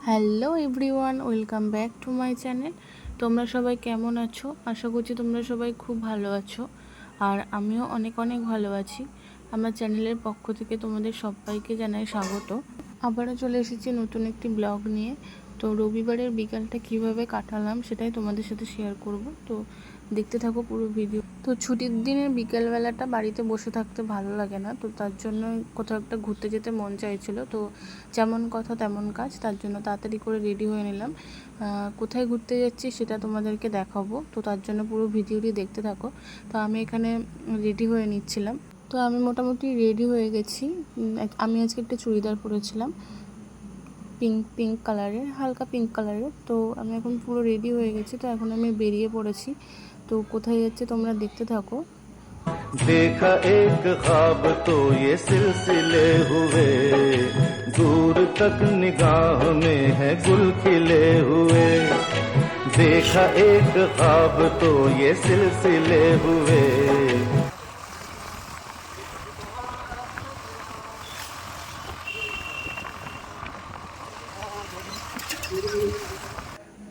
Hello everyone, welcome back to my channel. তোমরা সবাই কেমন আছো? আশা করছি তোমরা সবাই খুব ভালো আছো, আর আমিও অনেক অনেক ভালো আছি। আমার চ্যানেলের পক্ষ থেকে তোমাদের সবাইকে জানাই স্বাগত। আবারও চলে এসেছি নতুন একটি ব্লগ নিয়ে। তো রবিবারের বিকালটা কিভাবে কাটালাম সেটাই তোমাদের সাথে শেয়ার করব। তো দেখতে থাকো পুরো ভিডিও। তো ছুটির দিনের বিকেলবেলাটা বাড়িতে বসে থাকতে ভালো লাগে না, তো তার জন্য কোথাও একটা ঘুরতে যেতে মন চাইছিল। তো যেমন কথা তেমন কাজ, তার জন্য তাড়াতাড়ি করে রেডি হয়ে নিলাম। কোথায় ঘুরতে যাচ্ছি সেটা তোমাদেরকে দেখাবো, তো তার জন্য পুরো ভিডিওটি দেখতে থাকো। তো আমি এখানে রেডি হয়ে নিচ্ছিলাম। তো আমি মোটামুটি রেডি হয়ে গেছি। আমি আজকে একটা চুড়িদার পরেছিলাম পিঙ্ক কালারের, হালকা পিঙ্ক কালারের। তো আমি এখন পুরো রেডি হয়ে গেছি। তো এখন আমি বেরিয়ে পড়েছি। তো কোথায় যাচ্ছে তোমরা দেখতে থাকো। देखा एक ख्वाब तो ये सिलसिले हुए, दूर तक निगाह में है गुल खिले हुए। देखा एक ख्वाब तो ये सिलसिले हुए।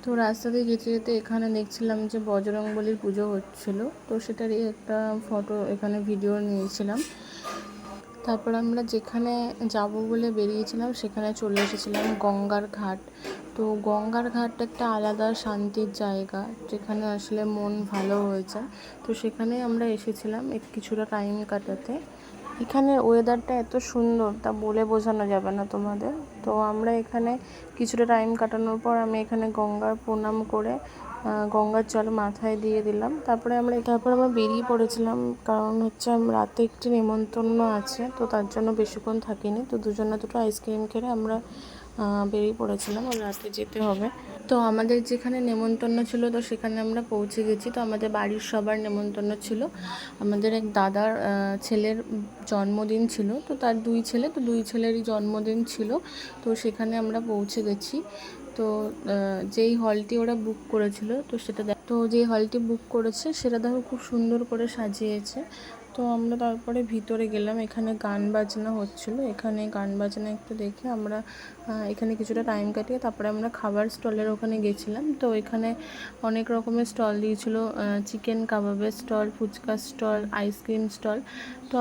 তো রাস্তা দিয়ে যেতে যেতে এখানে দেখছিলাম যে বজরংবলীর পুজো হচ্ছিল, তো সেটারই একটা ফটো এখানে ভিডিও নিয়েছিলাম। তারপর আমরা যেখানে যাব বলে বেরিয়েছিলাম সেখানে চলে এসেছিলাম গঙ্গার ঘাট। তো গঙ্গার ঘাট একটা আলাদা শান্তির জায়গা, যেখানে আসলে মন ভালো হয়ে যায়। তো সেখানে আমরা এসেছিলাম কিছুটা টাইম কাটাতে। এখানের ওয়েদারটা এত সুন্দর তা বলে বোঝানো যাবে না তোমাদের। তো আমরা এখানে কিছুটা টাইম কাটানোর পর আমি এখানে গঙ্গার প্রণাম করে গঙ্গার জল মাথায় দিয়ে দিলাম। তারপরে আমরা বেরিয়ে পড়েছিলাম, কারণ হচ্ছে রাতে একটি নেমন্তন্ন আছে, তো তার জন্য বেশিক্ষণ থাকিনি। তো দুজনে দুটো আইসক্রিম খেয়ে আমরা বেরিয়ে পড়েছিলাম, আর রাতে যেতে হবে। তো আমাদের যেখানে নেমন্তন্ন ছিল তো সেখানে আমরা পৌঁছে গেছি। তো আমাদের বাড়ির সবার নেমন্তন্ন ছিল। আমাদের এক দাদার ছেলের জন্মদিন ছিল, তো তার দুই ছেলে, তো দুই ছেলেরই জন্মদিন ছিল। তো সেখানে আমরা পৌঁছে গেছি। তো যেই হলটি ওরা বুক করেছিল তো তো যেই হলটি বুক করেছে সেটা দেখো খুব সুন্দর করে সাজিয়েছে। তো আমরা তারপরে ভিতরে গেলাম। এখানে গান বাজনা হচ্ছিল, এখানে গান বাজনা একটু দেখে আমরা এখানে কিছুটা টাইম কাটিয়ে তারপরে আমরা খাবার স্টলের ওখানে গেছিলাম। তো এখানে অনেক রকমের স্টল দিয়েছিল, চিকেন কাবাবের stall, fuchka stall, ice cream stall. তো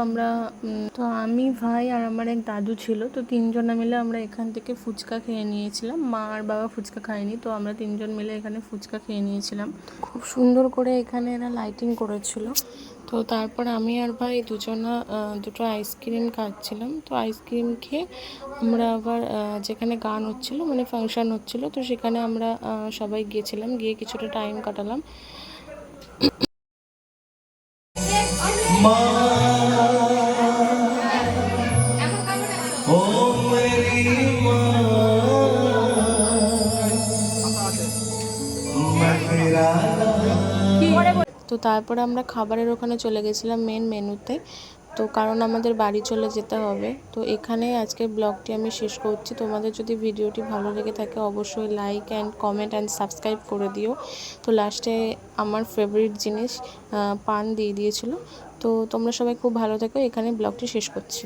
আমি, ভাই আর আমার এক দাদু ছিল। তো তিনজনে মিলে আমরা এখান থেকে ফুচকা খেয়ে নিয়েছিলাম। মা আর বাবা ফুচকা খায়নি, তো আমরা তিনজন মিলে এখানে ফুচকা খেয়ে নিয়েছিলাম। খুব সুন্দর করে এখানে এরা লাইটিং করেছিল। তো তারপর আমি আর ভাই দুটো আইসক্রিম খাচ্ছিলাম। তো আইসক্রিম খেয়ে আমরা আবার যেখানে গান হচ্ছিল, মানে ফাংশন হচ্ছিল, তো সেখানে আমরা সবাই গিয়েছিলাম, গিয়ে কিছুটা টাইম কাটালাম। তো তারপরে আমরা খাবারের ওখানে চলে গেছিলাম মেন মেনুতে। তো কারণ আমাদের বাড়ি চলে যেতে হবে। তো এখানে আজকের ব্লগটি আমি শেষ করছি। তোমাদের যদি ভিডিওটি ভালো লেগে থাকে অবশ্যই like and comment and subscribe করে দিও। তো লাস্টে আমার ফেভারিট জিনিস পান দিয়ে দিয়েছিল। তো তোমরা সবাই খুব ভালো থেকো। এখানে ব্লগটি শেষ করছি।